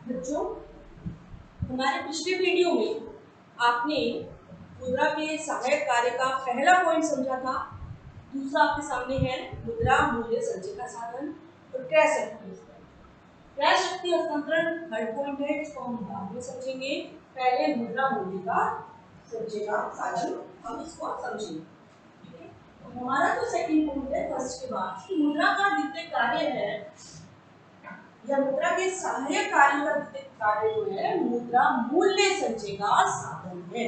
बच्चों, हमारे पिछले वीडियो में आपने मुद्रा के सहायक कार्य का पहला पॉइंट समझा था। दूसरा आपके सामने है मुद्रा मूल्य संचय का साधन और क्रय शक्ति हस्तांतरण। क्रय शक्ति हस्तांतरण थर्ड पॉइंट है जिसको हम बाद में समझेंगे। पहले मुद्रा मूल्य का संचय का साधन हम इसको समझेंगे। ठीक है, तो हमारा जो सेकंड पॉइंट है फर्स्ट के बाद कि मुद्रा का द्वितीय कार्य है या मुद्रा के सहायक कार्य का द्वितीय कार्य जो है मुद्रा मूल्य संचय का साधन है।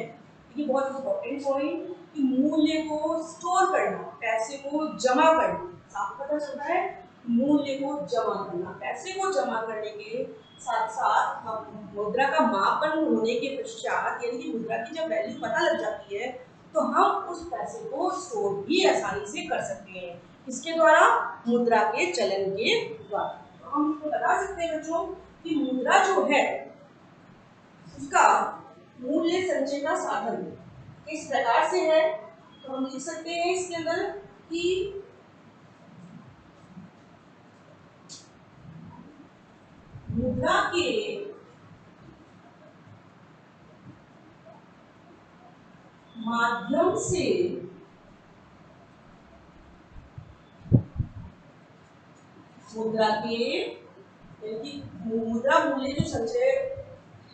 ये बहुत इंपॉर्टेंट पॉइंट कि मूल्य को स्टोर करना, पैसे को जमा करना। आपको पता चलता है मूल्य को जमा करना, पैसे को जमा करने के साथ साथ हम मुद्रा का मापन होने के पश्चात यानी कि मुद्रा की जब वैल्यू पता लग जाती है तो हम उस पैसे को स्टोर भी आसानी से कर सकते हैं। इसके द्वारा मुद्रा के चलन के द्वारा हम इसको बता सकते हैं बच्चों कि मुद्रा जो है उसका मूल्य संचय का साधन किस प्रकार से है। तो हम लिख सकते हैं इसके अंदर कि मुद्रा के माध्यम से मुद्रा के यानी मुद्रा मूल्य जो संचय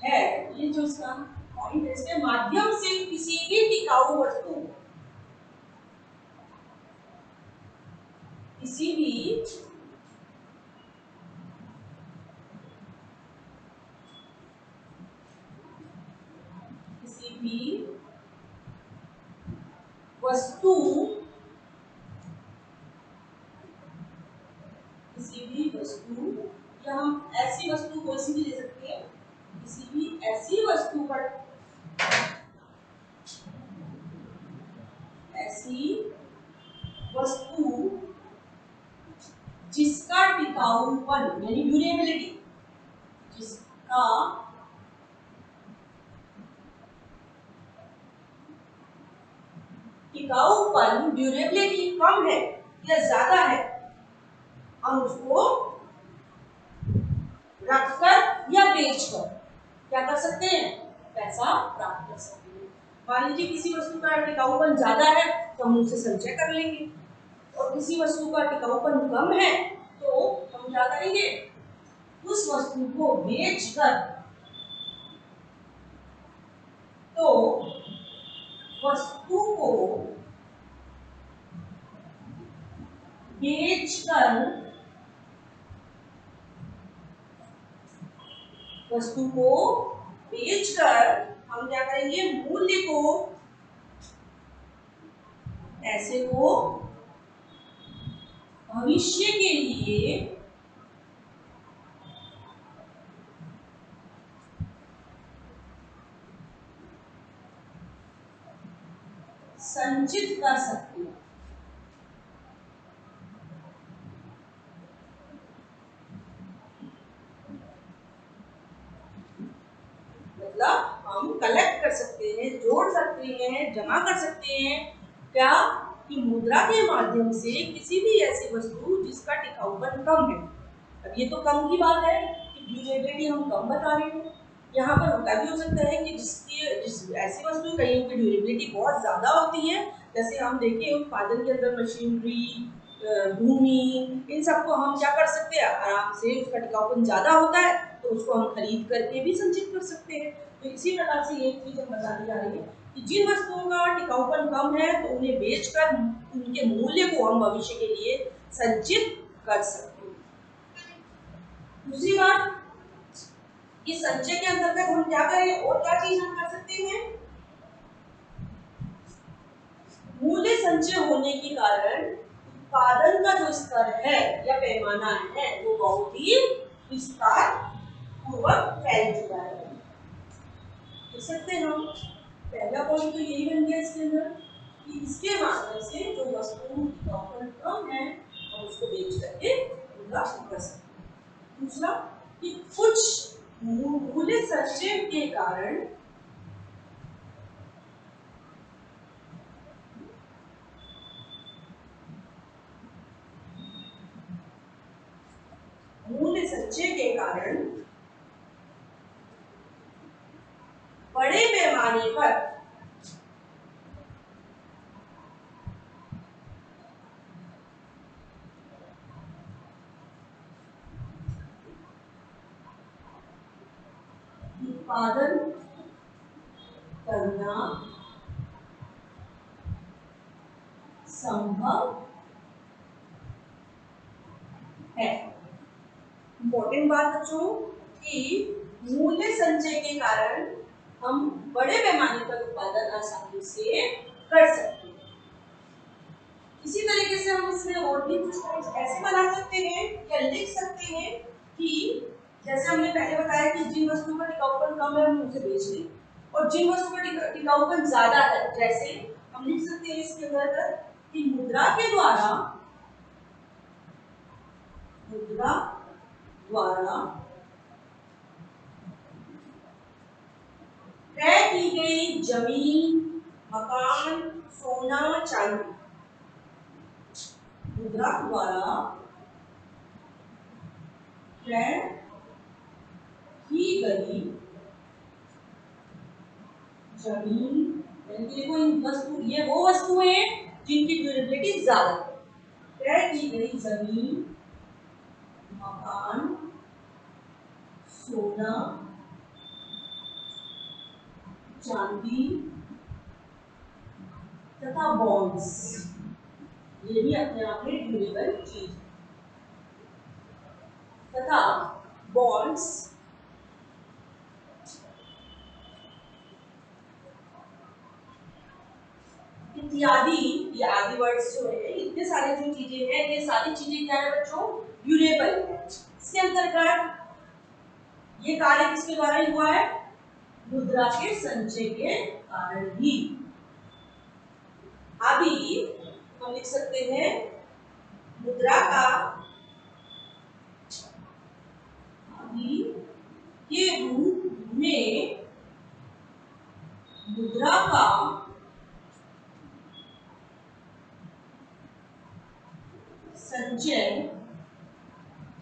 है ये जो इसका पॉइंट है इसके माध्यम से किसी भी टिकाऊ वस्तु किसी भी वस्तु या हम ऐसी वस्तु कोई सी भी ले सकते हैं, किसी भी ऐसी वस्तु पर जिसका टिकाऊपन यानी ड्यूरेबिलिटी जिसका टिकाऊपन ड्यूरेबिलिटी कम है या ज्यादा है हम उसको रखकर या बेचकर क्या कर सकते हैं, पैसा प्राप्त कर सकते हैं। मान लीजिए किसी वस्तु का टिकाऊपन ज्यादा है तो हम उसे संचय कर लेंगे और किसी वस्तु का टिकाऊपन कम है तो हम क्या करेंगे, उस वस्तु को बेचकर तो वस्तु को बेचकर हम क्या करेंगे, मूल्य को पैसे को भविष्य के लिए संचित कर सकते हैं। मतलब हम कलेक्ट कर सकते हैं, जोड़ सकते हैं, जमा कर सकते हैं क्या, कि मुद्रा के माध्यम से किसी भी ऐसी वस्तु जिसका टिकाऊपन कम है। अब ये तो कम की बात है कि ड्यूरेबिलिटी हम कम बता रहे हैं। यहाँ पर होता भी हो सकता है कि जिस ऐसी वस्तु कहीं की ड्यूरेबिलिटी बहुत ज्यादा होती है, जैसे हम देखें उत्पादन के अंदर मशीनरी, भूमि, इन सबको हम क्या कर सकते हैं, आराम से उसका टिकाऊपन ज्यादा होता है तो उसको हम खरीद करके भी संचित कर सकते हैं। तो इसी प्रकार से एक चीज हम बताने जा रहे हैं कि जिन वस्तुओं का टिकाऊपन कम है तो उन्हें बेचकर उनके मूल्य को हम भविष्य के लिए संचित कर सकते हैं। दूसरी बात, इस संचय के अंतर्गत हम क्या करें और क्या चीज हम कर सकते हैं, मूल्य संचय होने के कारण उत्पादन का जो स्तर है या पैमाना है वो बहुत ही विस्तार पूर्वक फैल चुका है। देख सकते हैं हम, पहला पॉइंट तो यही बन गया इसके अंदर कि इसके माध्यम से जो वस्तु टिकाऊपन कम है हम उसको बेच करके उनका कर सकते हैं। दूसरा कि कुछ मूल्य संचय के कारण पैमाने पर उत्पादन करना संभव है। इम्पोर्टेंट बात बच्चों कि मूल्य संचय के कारण हम बड़े पैमाने पर उत्पादन आसानी से कर सकते हैं। इसी तरीके से हम इसमें और भी कुछ पॉइंट्स ऐसे बना सकते हैं या लिख सकते हैं कि जैसे हमने पहले बताया कि जिन वस्तुओं का टिकाऊपन कम है हम उसे बेच दें, और जिन वस्तुओं का टिकाऊपन ज्यादा है, जैसे हम लिख सकते हैं इसके अंदर कि मुद्रा द्वारा क्रय की गई जमीन, मकान, सोना, चांदी, मुद्रा द्वारा क्रय की गई जमीन, देखो ये वो वस्तुएं हैं जिनकी ड्यूरेबिलिटी ज्यादा है। क्रय की गई जमीन, मकान, सोना, चांदी तथा बॉन्ड्स, ये भी अपने आप में ड्यूरेबल चीज तथा बॉन्ड्स इत्यादि, ये आदि वर्ड्स जो है, इतने सारे जो चीजें हैं, ये सारी चीजें क्या है बच्चों, ड्यूरेबल है। इसके अंतर्गत ये कार्य किसके द्वारा ही हुआ है, मुद्रा के संचय के कारण ही। अभी हम लिख सकते हैं मुद्रा का अभी के रूप में मुद्रा का संचय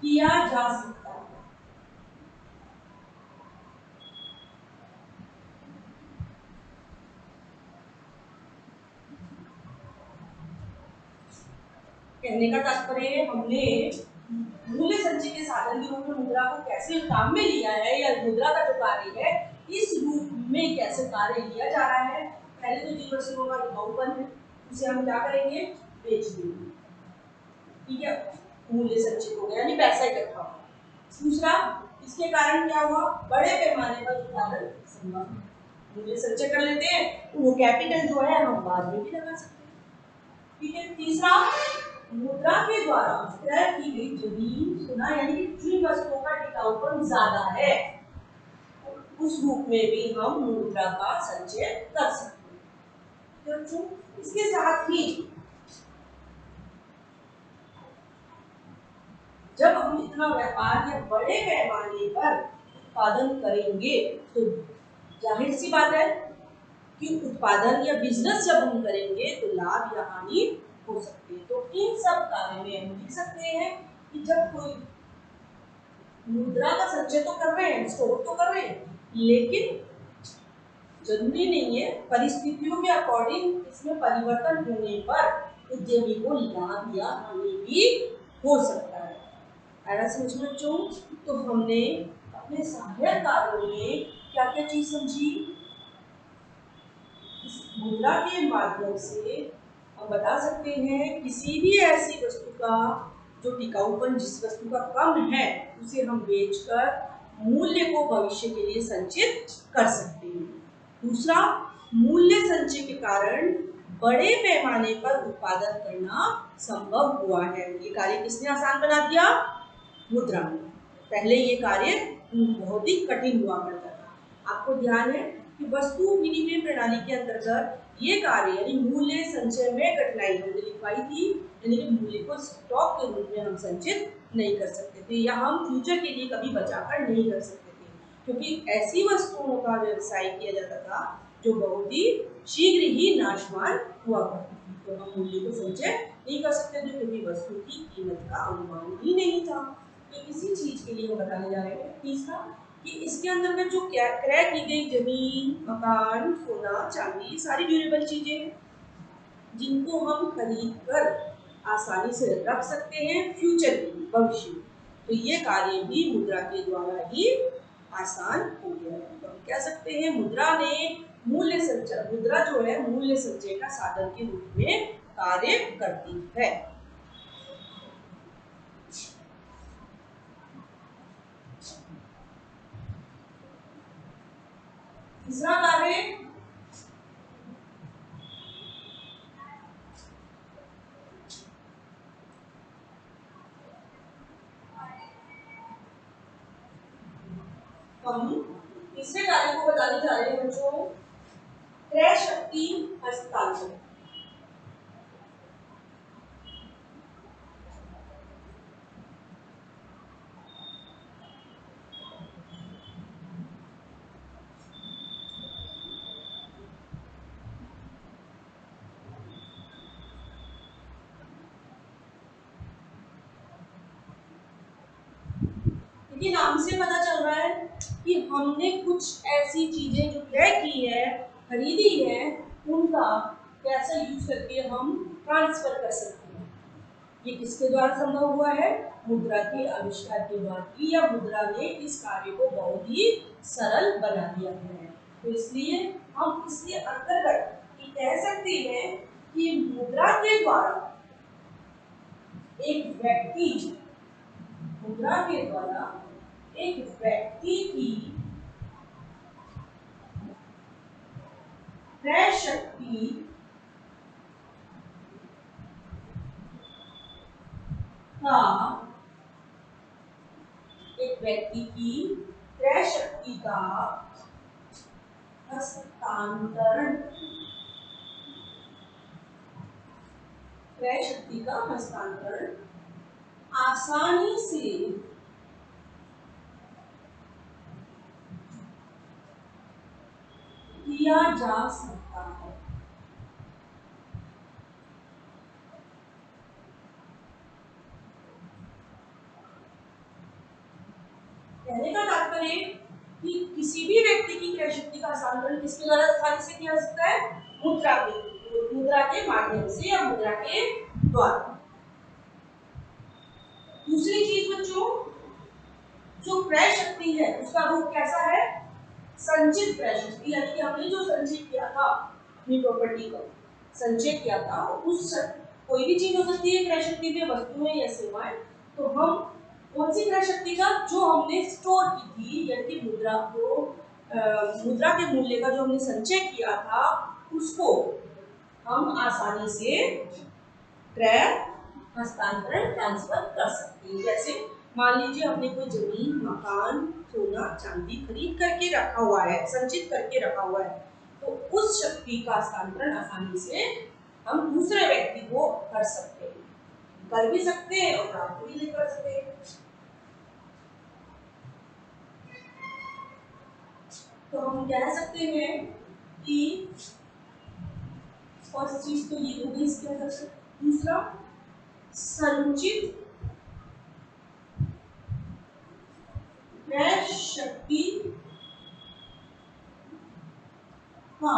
किया जा सकता है। कहने का तात्पर्य हमने मूल्य संचय के साधन के रूप में मुद्रा को कैसे काम में लिया है, या मुद्रा का जो कार्य है इस रूप में कैसे कार्य लिया जा रहा है। पहले तो जिन वस्तुओं का टिकाऊपन है उसे हम क्या करेंगे, बेच देंगे, ठीक है, मूल्य संचय हो गया, यानी पैसा इकट्ठा हुआ। दूसरा, इसके कारण क्या हुआ, बड़े पैमाने पर उत्पादन संभव, मूल्य संचय कर लेते हैं तो वो कैपिटल जो है हम बाद में भी लगा सकते हैं, ठीक है। तीसरा, मुद्रा के द्वारा क्रय की गई जमीन, सोना, यानी कि जिन वस्तुओं का टिकाऊपन ज्यादा है उस रूप में भी हम मुद्रा का संचय कर सकते हैं। तो इसके साथ ही जब हम इतना व्यापार या बड़े पैमाने पर उत्पादन करेंगे तो जाहिर सी बात है कि उत्पादन या बिजनेस जब हम करेंगे तो लाभ या हानि हो सकती है। तो इन सब कार्य में हम लिख सकते हैं कि जब कोई मुद्रा का संचय तो कर रहे हैं, स्टोर तो कर रहे हैं, लेकिन जरूरी नहीं है, परिस्थितियों के अकॉर्डिंग इसमें परिवर्तन होने पर उद्यमी को लाभ या हानि भी हो सकता है। आया समझ में बच्चों? तो हमने अपने सहायक कार्यों में क्या क्या चीज समझी, इस मुद्रा के माध्यम से हम बता सकते हैं किसी भी ऐसी वस्तु का जो टिकाऊपन जिस वस्तु का कम है उसे हम बेचकर मूल्य को भविष्य के लिए संचित कर सकते हैं। दूसरा, मूल्य संचय के कारण बड़े पैमाने पर उत्पादन करना संभव हुआ है। ये कार्य किसने आसान बना दिया, मुद्रा में। पहले ये कार्य बहुत ही कठिन हुआ करता था। आपको ध्यान है कि वस्तु विनिमय प्रणाली के अंतर्गत ये कार्य यानी मूल्य संचय में कठिनाई हमने लिखवाई थी, यानी कि मूल्य को स्टॉक के रूप में हम संचित नहीं कर सकते थे या हम फ्यूचर के लिए कभी बचाकर नहीं कर सकते थे, क्योंकि ऐसी वस्तुओं का व्यवसाय किया जाता था जो बहुत ही शीघ्र ही नाशवान हुआ करती थी। तो हम मूल्य को संचय नहीं कर सकते थे क्योंकि वस्तु की कीमत का अनुमान ही नहीं था। तो इसी चीज के लिए हम बताने जा रहे हैं। तीसरा, कि इसके अंदर में जो क्रय की गई जमीन, मकान, सोना, चांदी, सारी ड्यूरेबल चीजें हैं जिनको हम खरीद कर आसानी से रख सकते हैं फ्यूचर में, भविष्य में। तो ये कार्य भी मुद्रा के द्वारा ही आसान हो गया है। तो हम कह सकते हैं मुद्रा ने मूल्य संचय, मुद्रा जो है मूल्य संचय का साधन के रूप में कार्य करती है। तीसरा कार्य हम तीसरे कार्य को बताने जा रहे हैं बच्चों, क्रय शक्ति हस्तांतरण। देखिए नाम से पता चल रहा है कि हमने कुछ ऐसी चीजें जो क्रय की है, खरीदी है, उनका कैसे यूज करके हम ट्रांसफर कर सकते हैं। ये किसके द्वारा संभव हुआ है? मुद्रा के आविष्कार के द्वारा ही, या मुद्रा ने इस कार्य को बहुत ही सरल बना दिया है। तो इसलिए हम इसके अंतर्गत ये कह सकते हैं कि मुद्रा के द्वारा एक व्यक्ति, मुद्रा के द्वारा एक व्यक्ति की क्रय शक्ति का, एक व्यक्ति की क्रय शक्ति का हस्तांतरण, क्रय शक्ति का हस्तांतरण आसानी से किया जा सकता है। कहने का तात्पर्य कि किसी भी व्यक्ति की क्रय शक्ति का हस्तांतरण किसके द्वारा आसानी से किया जा सकता है? मुद्रा के माध्यम से या मुद्रा के द्वारा। दूसरी चीज बच्चों, जो क्रय शक्ति है उसका रूप कैसा है? संचित क्रय शक्ति, यानी कि हमने जो संचित किया था अपनी प्रॉपर्टी का संचय किया था, उस कोई भी चीज हो सकती है क्रय शक्ति में, वस्तुएं या सेवाएं, तो हम कौन सी क्रय शक्ति का, जो हमने स्टोर की थी, यानी कि मुद्रा को, मुद्रा के मूल्य का जो हमने संचय किया था, उसको हम आसानी से क्रय हस्तांतरण ट्रांसफर कर सकते हैं। जैसे मान लीजिए हमने कोई जमीन, मकान, सोना, चांदी खरीद करके रखा हुआ है, संचित करके रखा हुआ है, तो उस शक्ति का हस्तांतरण आसानी से हम दूसरे व्यक्ति को कर सकते हैं, कर भी सकते हैं और प्राप्त भी नहीं कर सकते। तो हम कह सकते हैं कि फर्स्ट चीज तो ये हो गई इसके अंदर से। दूसरा, संचित क्रय शक्ति का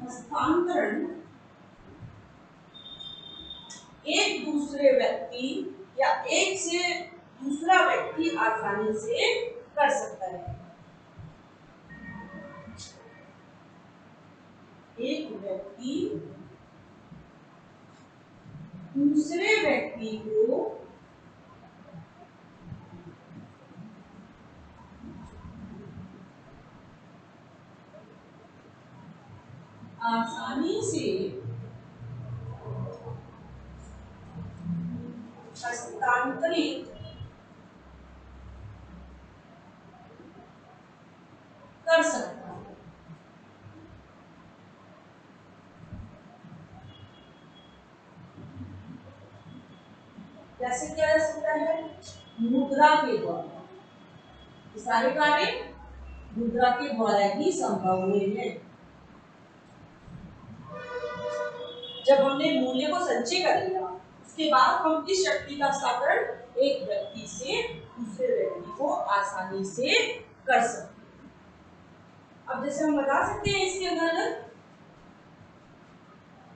हस्तांतरण एक दूसरे व्यक्ति या एक से दूसरा व्यक्ति आसानी से कर सकता है। एक व्यक्ति दूसरे व्यक्ति को आसानी से हस्तांतरित कर सकता है। कैसे किया जा सकता है? मुद्रा के द्वारा। सारे कार्य मुद्रा के द्वारा ही संभव हुए हैं। जब हमने मूल्य को संचय कर लिया, उसके बाद हम इस शक्ति का हस्तांतरण एक व्यक्ति से दूसरे व्यक्ति को आसानी से कर सकते। अब जैसे हम बता सकते हैं इसके अंतर्गत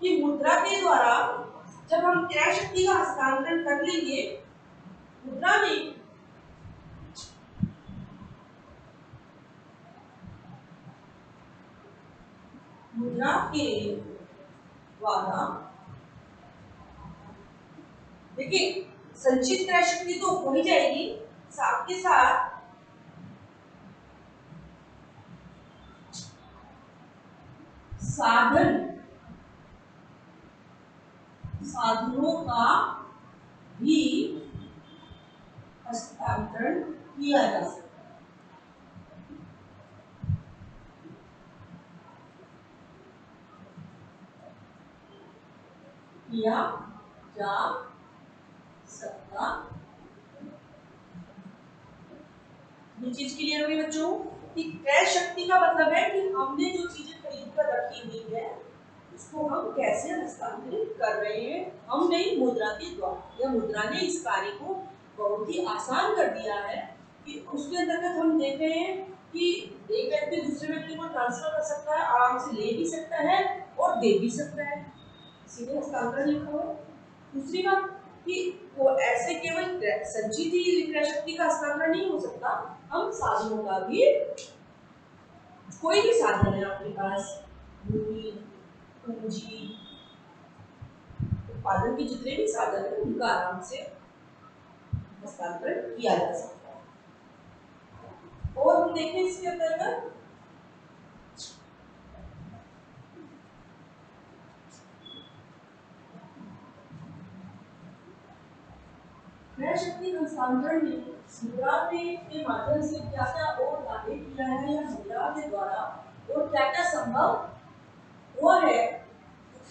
कि मुद्रा के द्वारा जब हम क्रय शक्ति का हस्तांतरण कर लेंगे, मुद्रा में मुद्रा के द्वारा देखिए संचित क्रय शक्ति तो हो ही जाएगी, साथ के साथ साधनों का भी हस्तांतरण किया जा सकता है। किया जा सकता। ये चीज क्लियर हुई बच्चों कि क्रय शक्ति का मतलब है कि हमने जो चीजें खरीद कर रखी हुई है उसको हम कैसे हस्तांतरित कर रहे हैं, हम नहीं मुद्रा के द्वारा। या मुद्रा ने इस कार्य को बहुत ही आसान कर दिया है कि उसके अंतर्गत हम देख रहे हैं कि एक व्यक्ति दूसरे व्यक्ति को ट्रांसफर कर सकता है, आराम से ले भी सकता है और दे भी सकता है, सीधे हस्तांतरण लिखा हुआ। दूसरी बात कि वो ऐसे केवल संचित ही क्रय शक्ति का हस्तांतरण नहीं हो सकता, हम साधनों का भी, कोई भी साधन है आपके पास, भूमि, पूंजी, उत्पादन के जितने भी साधन है उनका आराम से हस्तांतरण किया जा सकता है। और हम देखें इसके अंतर्गत क्रय शक्ति हस्तांतरण में मुद्रा के माध्यम से क्या क्या और कार्य किया है या मुद्रा के द्वारा और क्या क्या संभव हुआ है,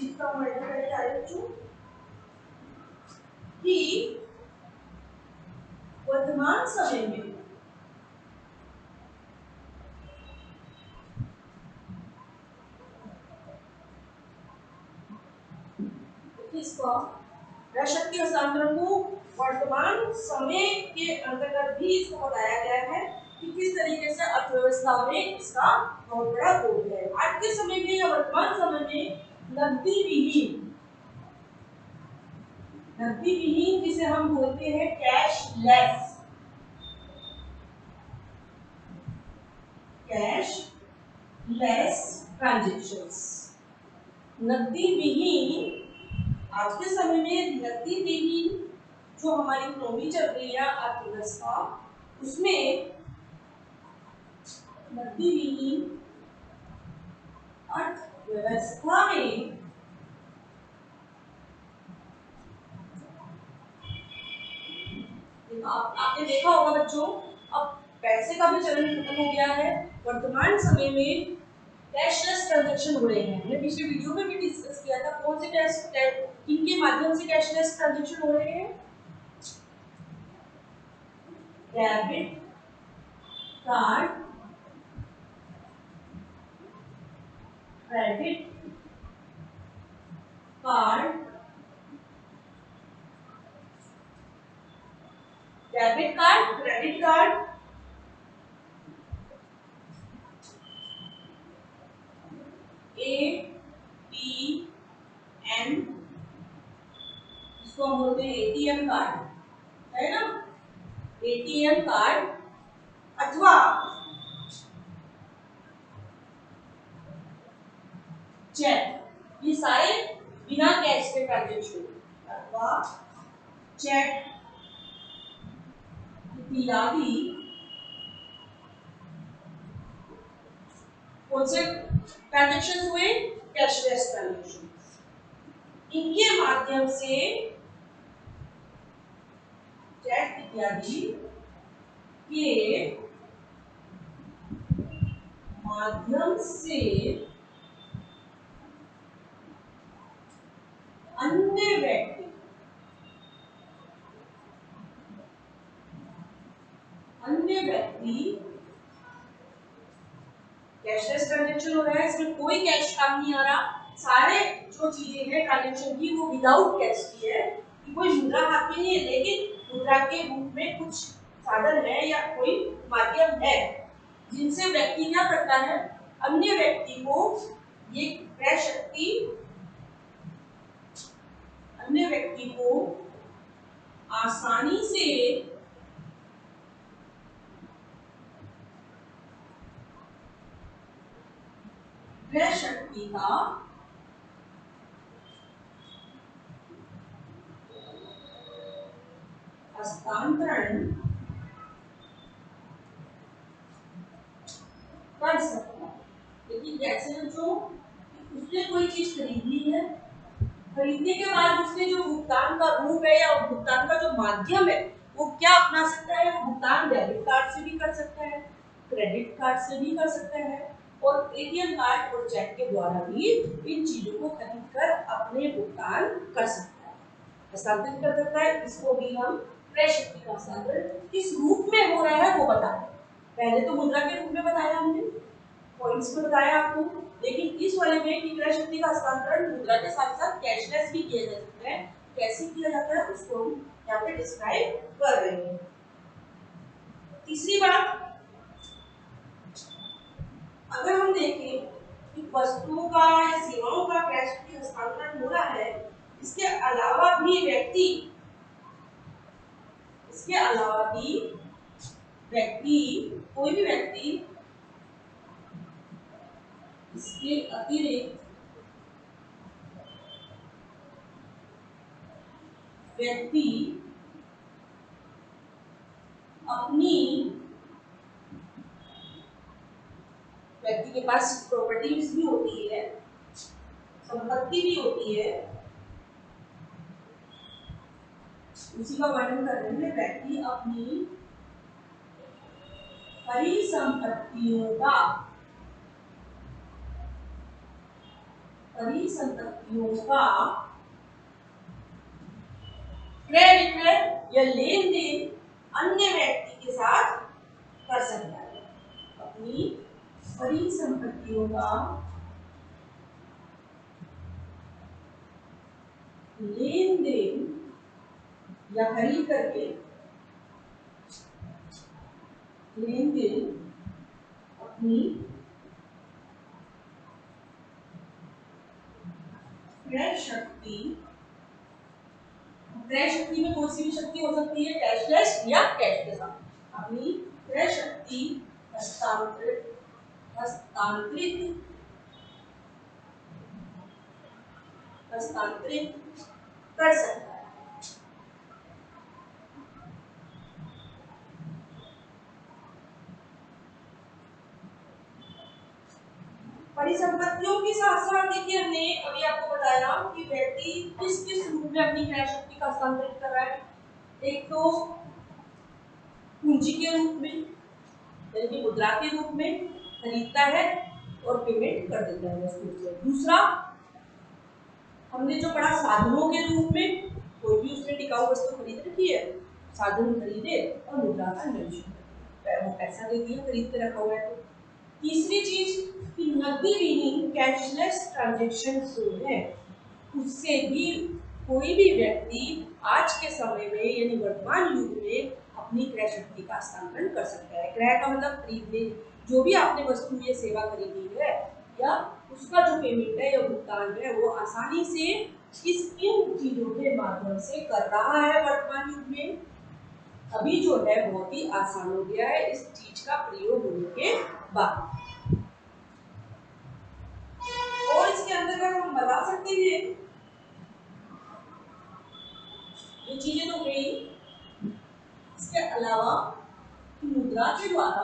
इसका वर्णन करके आए बच्चों कि वर्तमान समय में इसका क्रय शक्ति हस्तांतरण को वर्तमान समय के अंतर्गत भी इसको बताया गया है कि किस तरीके से अर्थव्यवस्था में इसका बहुत बड़ा रोल है। आज के समय में या वर्तमान समय में नकदी विहीन जिसे हम बोलते हैं कैशलेस ट्रांजैक्शंस, नकदी विहीन आज के समय में नकदी विहीन जो हमारी इकोनॉमी चल रही है अर्थव्यवस्था, उसमें नकदी विहीन अर्थव्यवस्था में आपने देखा होगा बच्चों, अब पैसे का भी चलन खत्म हो गया है, वर्तमान समय में कैशलेस ट्रांजैक्शन हो रहे हैं। हमने पिछले वीडियो में भी डिस्कस किया था कौन से किनके माध्यम से कैशलेस ट्रांजैक्शन हो रहे हैं, debit card, credit card, debit card, credit card, ATM, इसको हम बोलते हैं ATM कार्ड, है ना, ATM कार्ड अथवा चेक, ये सारे बिना कैश के ट्रांजैक्शन, अथवा चेक इत्यादि कौन से ट्रांजैक्शन हुए, कैशलेस ट्रांजैक्शन, इनके माध्यम से चेक इत्यादि के माध्यम से अन्य व्यक्ति कैशलेस ट्रांजैक्शन हो रहा है, इसमें कोई कैश काम नहीं आ रहा, सारे जो चीजें हैं ट्रांजैक्शन की वो विदाउट कैश की है, कि कोई मुद्रा हाथ में नहीं है, लेकिन मुद्रा के रूप में कुछ साधन है या कोई माध्यम है जिनसे व्यक्ति क्या करता है, अन्य व्यक्ति को ये क्रय शक्ति, अन्य व्यक्ति को आसानी से क्रय शक्ति का हस्तांतरण कर सकता है। लेकिन कैसे बच्चों, उसने कोई चीज खरीदी है, खरीदने के बाद उसने जो भुगतान का रूप है या भुगतान का जो माध्यम है वो क्या अपना सकता है, वो भुगतान डेबिट कार्ड से भी कर सकता है, क्रेडिट कार्ड से भी कर सकता है और एटीएम कार्ड और चेक के द्वारा भी इन चीजों को खरीद कर अपने भुगतान कर सकता है, हस्तांतरित कर सकता है। इसको भी हम क्रय शक्ति का हस्तांतरण किस रूप में हो रहा है वो बताएं। पहले तो मुद्रा के रूप में बताया हमने, पॉइंट्स में बताया आपको, लेकिन इस वाले में कि क्रय शक्ति का हस्तांतरण मुद्रा के साथ साथ कैशलेस भी किया जा सकता है। कैसे किया जाता है उसको हम यहाँ पे डिस्क्राइब कर रहे हैं। तीसरी बात, अगर हम देखें कि वस्तुओं का या सेवाओं का क्रय शक्ति हस्तांतरण हो रहा है, इसके अलावा भी व्यक्ति, इसके अलावा भी व्यक्ति, कोई भी व्यक्ति इसके अतिरिक्त व्यक्ति अपनी, व्यक्ति के पास प्रॉपर्टीज भी होती है, संपत्ति भी होती है, उसी का वर्णन कर रहे हैं। व्यक्ति अपनी परिसंपत्तियों का, परिसंपत्तियों का क्रय विक्रय या लेन देन अन्य व्यक्ति के साथ कर सकता है। अपनी परिसंपत्तियों का लेन देन या खरीद करके लेन देन अपनी क्रय शक्ति, क्रय शक्ति में कोई सी भी शक्ति हो सकती है, कैशलेस या कैश के साथ, अपनी क्रय शक्ति हस्तांतरित कर सकता है। परिसंपत्तियों के साथ साथ देखिए हमने अभी आपको बताया कि व्यक्ति किस किस रूप में अपनी क्रय शक्ति का हस्तांतरित कर रहा है। एक तो पूंजी के रूप में यानी कि मुद्रा के रूप में खरीदता है और पेमेंट कर देता है वस्तु से। दूसरा हमने जो पढ़ा साधनों के रूप में, कोई भी उसने टिकाऊ वस्तु खरीद रखी है, साधन खरीदे और मुद्रा का निवेश, वो पैसा दे दिया खरीद के रखा हुआ है। तो तीसरी चीज कि नकदी विहीन कैशलेस ट्रांजैक्शन जो है उससे भी कोई भी व्यक्ति आज के समय में यानी वर्तमान युग में अपनी क्रय शक्ति का हस्तांतरण कर सकता है। क्रय का मतलब खरीदने, जो भी आपने वस्तु या सेवा खरीदी है या उसका जो पेमेंट है या भुगतान है वो आसानी से इस इन चीजों के माध्यम से कर रहा है वर्तमान युग में। अभी जो है बहुत ही आसान हो गया है इस चीज का प्रयोग होने के बाद। और इसके अंतर्गत हम बता सकते हैं, ये चीजें तो गई, इसके अलावा मुद्रा के द्वारा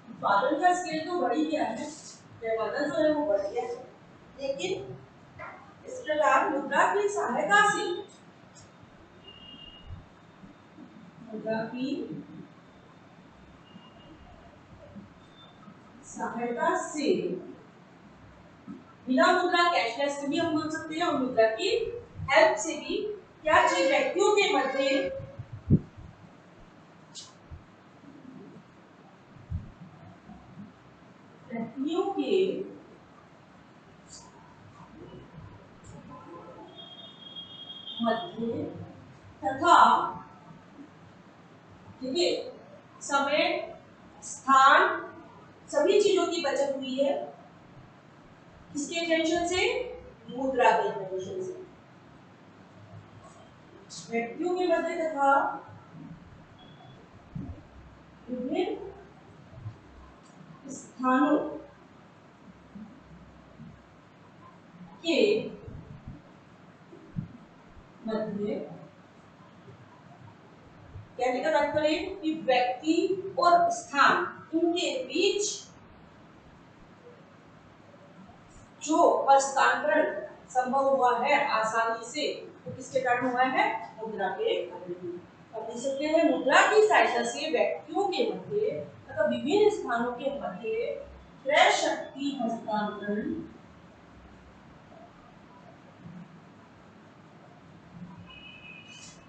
उत्पादन का स्केल तो बढ़ ही गया है, पैमाना जो है वो बढ़ गया है, लेकिन इस प्रकार मुद्रा की सहायता से, मुद्रा की सहायता से, बिना मुद्रा कैशलेस से भी हम बोल सकते हैं और मुद्रा की हेल्प से भी क्या चीज व्यक्तियों के मध्य, व्यक्तियों के मध्य तथा, ठीक है, समय, स्थान, सभी चीजों की बचत हुई है। किसके टेंशन से? मुद्रा के टेंशन से। व्यक्तियों के मध्य तथा विभिन्न स्थानों के मध्य, कहने का तात्पर्य कि व्यक्ति और स्थान इनके बीच जो हस्तांतरण संभव हुआ है आसानी से, तो किसके कारण हुआ है? मुद्रा के कारण। अब देख सकते हैं, मुद्रा की सहायता से व्यक्तियों के मध्य तथा विभिन्न स्थानों के मध्य क्रय शक्ति हस्तांतरण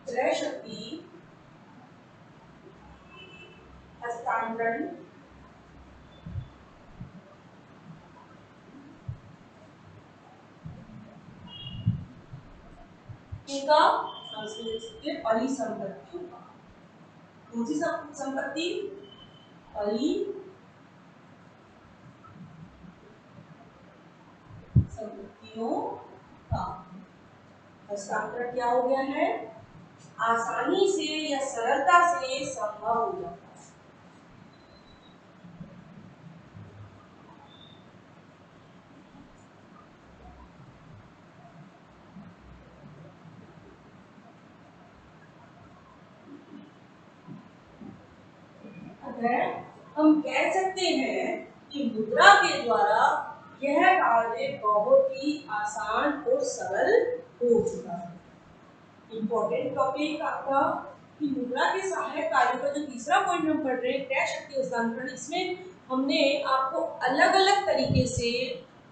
क्रय शक्ति हस्तांतरण का संस्कृत परिसंपत्तियों का, कौन सी संपत्ति? परिसंपत्तियों का हस्तांतरण क्या हो गया है? आसानी से या सरलता से संभव हो जाता है। अगर हम कह सकते हैं कि मुद्रा के द्वारा यह कार्य बहुत ही आसान और सरल हो चुका है। इंपॉर्टेंट टॉपिक आपका कि मुद्रा के सहायक कार्यों का जो तीसरा पॉइंट हम पढ़ रहे हैं क्रय शक्ति हस्तांतरण, इसमें हमने आपको अलग अलग तरीके से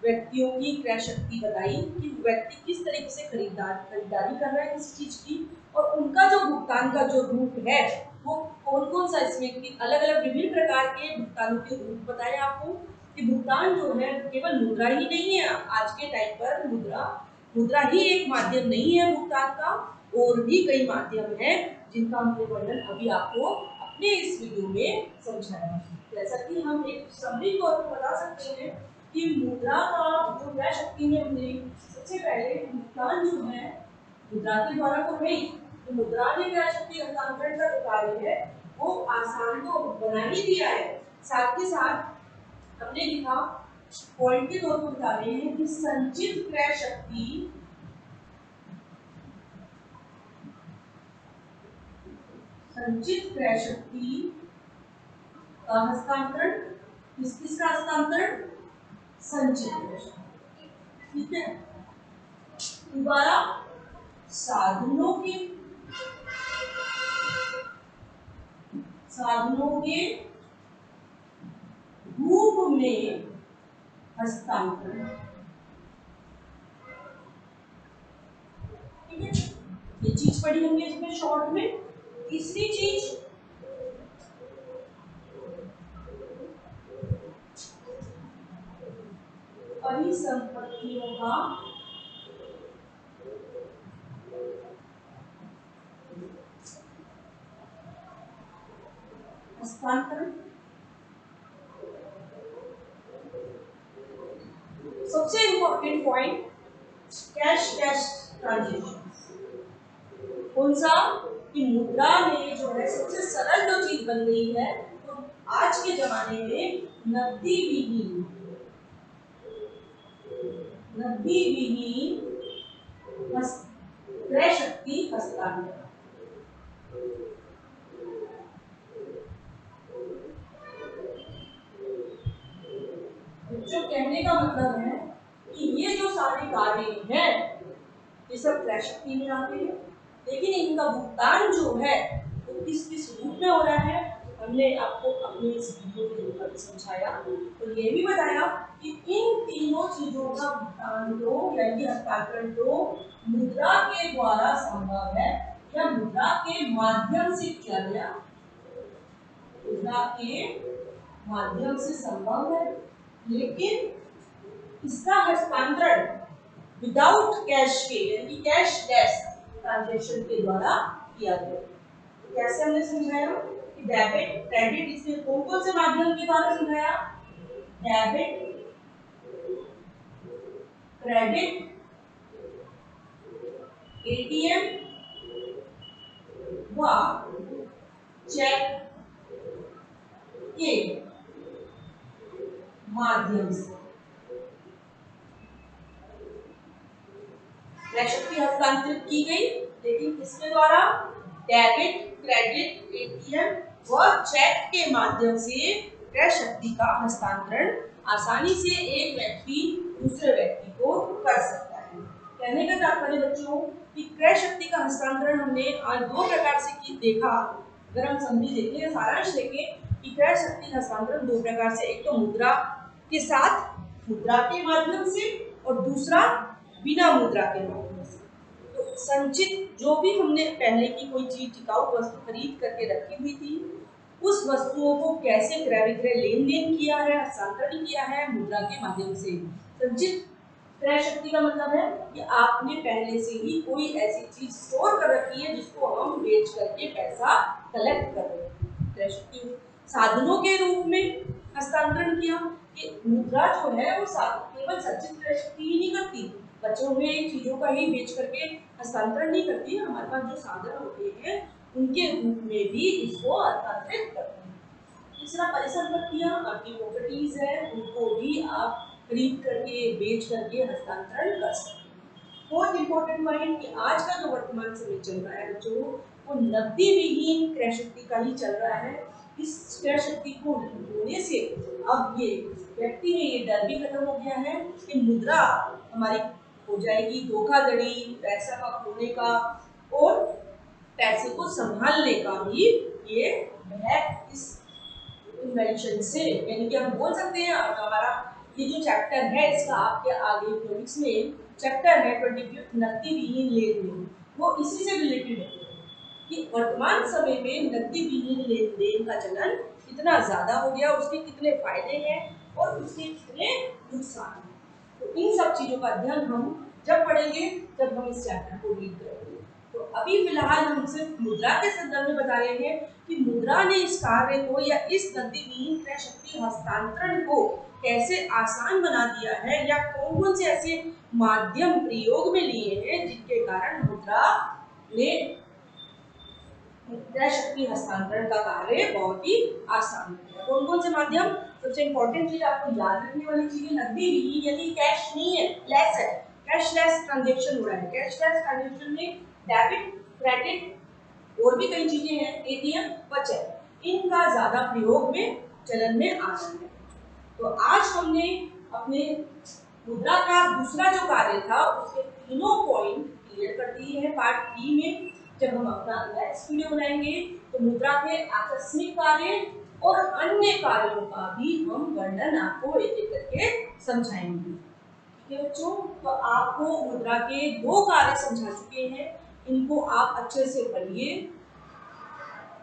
व्यक्तियों की क्रय शक्ति बताई कि व्यक्ति किस तरीके से खरीदारी कर रहा है किसी चीज की, और उनका जो भुगतान का जो रूप है वो कौन कौन सा, इसमें की अलग अलग विभिन्न प्रकार के भुगतानों के रूप बताए आपको कि भुगतान जो है केवल मुद्रा ही नहीं है। आज के टाइम पर मुद्रा ही एक माध्यम नहीं है भुगतान का, और भी कई माध्यम हैं जिनका हमने वर्णन अभी आपको अपने इस वीडियो में समझाया। जैसा कि हम एक समरी तौर पर बता सकते हैं कि मुद्रा का जो क्रय शक्ति में हमने सबसे पहले भुगतान जो है मुद्रा के द्वारा तो नहीं, तो मुद्रा ने क्रय शक्ति हस्तांतरण का जो कार्य है वो आसान तो बना ही दिया है, साथ ही साथ हमने लिखा पॉइंट के तौर पर बता रहे हैं कि संचित क्रय शक्ति का हस्तांतरण, किसका हस्तांतरण? संचित क्रय शक्ति, ठीक है। दोबारा साधनों के रूप में हस्तांतरण, ठीक है। ये चीज पढ़ी हमने इसमें शॉर्ट में। तीसरी चीज परिसंपत्तियों का हस्तांतरण। सबसे इंपॉर्टेंट पॉइंट कैश ट्रांजेक्शन, कौन सा? कि मुद्रा में जो है सबसे सरल जो चीज बन गई है तो आज के जमाने में नकदी विहीन क्रय शक्ति हस्तांतरण। जो कहने का मतलब है कि ये जो सारे कार्य हैं ये सब क्रय शक्ति में आते हैं, लेकिन इनका भुगतान जो है वो किस किस रूप में हो रहा है हमने आपको अपनी इस वीडियो के ऊपर समझाया। तो ये भी बताया कि इन तीनों चीजों का भुगतान तो यानी हस्तांतरण तो मुद्रा के द्वारा संभव है या मुद्रा के माध्यम से किया गया, मुद्रा के माध्यम से संभव है, लेकिन इसका हस्तांतरण विदाउट कैश के यानी कैशलेस ट्रांजेक्शन के द्वारा किया गया। तो कैसे हमने समझाया कि डेबिट क्रेडिट, इसमें कौन कौन से माध्यम के द्वारा समझाया? डेबिट, क्रेडिट, एटीएम व चेक के माध्यम से क्रय शक्ति हस्तांतरित की गई। लेकिन किसके द्वारा? डेबिट, क्रेडिट, एटीएम व चेक के माध्यम से क्रय शक्ति का हस्तांतरण आसानी से एक व्यक्ति दूसरे व्यक्ति को कर सकता है। कहने का तात्पर्य बच्चों कि क्रय शक्ति का हस्तांतरण हमने आज दो प्रकार से देखा। अगर हम समझी देखें, सारांश देखें कि क्रय शक्ति हस्तांतरण दो प्रकार से, एक तो मुद्रा के साथ, मुद्रा के माध्यम से, और दूसरा बिना मुद्रा के माध्यम से। तो संचित जो भी हमने पहले की कोई चीज, टिकाऊ वस्तु खरीद करके रखी हुई थी, उस वस्तुओं को कैसे क्रय विक्रय लेन देन किया है, हस्तांतरण किया है मुद्रा के माध्यम से। संचित क्रय शक्ति का मतलब है कि आपने पहले से ही कोई ऐसी चीज स्टोर कर रखी है जिसको हम बेच करके पैसा कलेक्ट कर रहे हैं। क्रय शक्ति साधनों के रूप में हस्तांतरण किया कि मुद्रा जो है वो केवल संचित क्रय शक्ति ही नहीं करती, बच्चों में चीजों का ही बेच करके हस्तांतरण नहीं करती है। हमारे पास जो साधन होते हैं उनके रूप में भी इसको हस्तांतरित करते हैं। तीसरा, परिसंपत्तियां, आपकी प्रॉपर्टीज है, उनको भी आप खरीद करके बेच करके हस्तांतरण कर सकते हैं। बहुत इंपॉर्टेंट पॉइंट कि आज का जो वर्तमान समय चल रहा है बच्चों, वो नकदी विहीन क्रय शक्ति का ही चल रहा है। इस क्रय शक्ति को होने से अब ये व्यक्ति में ये डर भी खत्म हो गया है कि मुद्रा हमारी हो जाएगी धोखाधड़ी, पैसा का खोने का और पैसे को संभालने का भी ये भय इस इन्वेंशन से, यानी कि हम बोल सकते हैं हमारा ये जो चैप्टर है इसका आपके आगे इकोनॉमिक्स में चैप्टर है 25 नकदी विहीन लेन देन, वो इसी से रिलेटेड है कि वर्तमान समय में नकदी विहीन लेन देन का चलन कितना ज्यादा हो गया, उसके कितने फायदे हैं और उसके कितने नुकसान हैं। तो इन सब चीजों का अध्ययन हम जब पढ़ेंगे जब हम इस चैप्टर को रीड करेंगे। तो अभी फिलहाल हम सिर्फ मुद्रा के संदर्भ में बता रहे हैं कि मुद्रा ने इस कार्य को या इस नकदी विहीन क्रय शक्ति हस्तांतरण को कैसे आसान बना दिया है, या कौन कौन से ऐसे माध्यम प्रयोग में लिए हैं जिनके कारण मुद्रा ने क्रय शक्ति हस्तांतरण का कार्य बहुत ही आसान है। कौन कौन से माध्यम? सबसे इंपॉर्टेंट चीज आपको याद रखने वाली चीज है नकदी विहीन, यानी कैश नहीं है, लेस है, कैशलेस ट्रांजैक्शन हो रहा है। कैशलेस ट्रांजैक्शन में डेबिट, क्रेडिट और भी कई चीजें हैं, एटीएम व चेक, इनका ज्यादा प्रयोग में चलन में आ रहा है। तो आज हमने अपने मुद्रा का दूसरा जो कार्य था उसके तीनों पॉइंट क्लियर कर दिए हैं। पार्ट 3 में जब हम अपना नेक्स्ट वीडियो बनाएंगे तो मुद्रा के आकस्मिक कार्य और अन्य कार्यों का भी हम वर्णन आपको एक एक करके समझाएंगे। ठीक है बच्चों, तो आपको मुद्रा के दो कार्य समझा चुके हैं, इनको आप अच्छे से पढ़िए।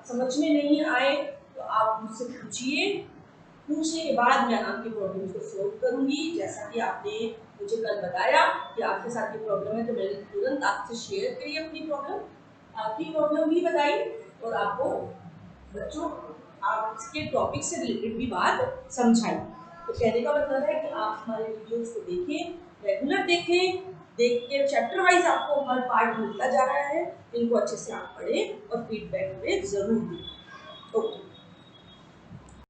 समझ में नहीं आए तो आप मुझसे पूछिए, पूछने के बाद मैं आपके प्रॉब्लम को सॉल्व करूंगी। जैसा कि आपने मुझे कल बताया कि आपके साथ ये प्रॉब्लम है तो मैंने तुरंत आपसे शेयर करी अपनी प्रॉब्लम, आपकी प्रॉब्लम भी बताई और आपको बच्चों आप इसके टॉपिक से रिलेटेड भी बात समझाई। तो कहने का मतलब है कि आप हमारे वीडियोस को देखें, रेगुलर देखें, देख के चैप्टर वाइज आपको हर पार्ट मिलता जा रहा है, इनको अच्छे से आप पढ़ें और फीडबैक में जरूर दें। ओके।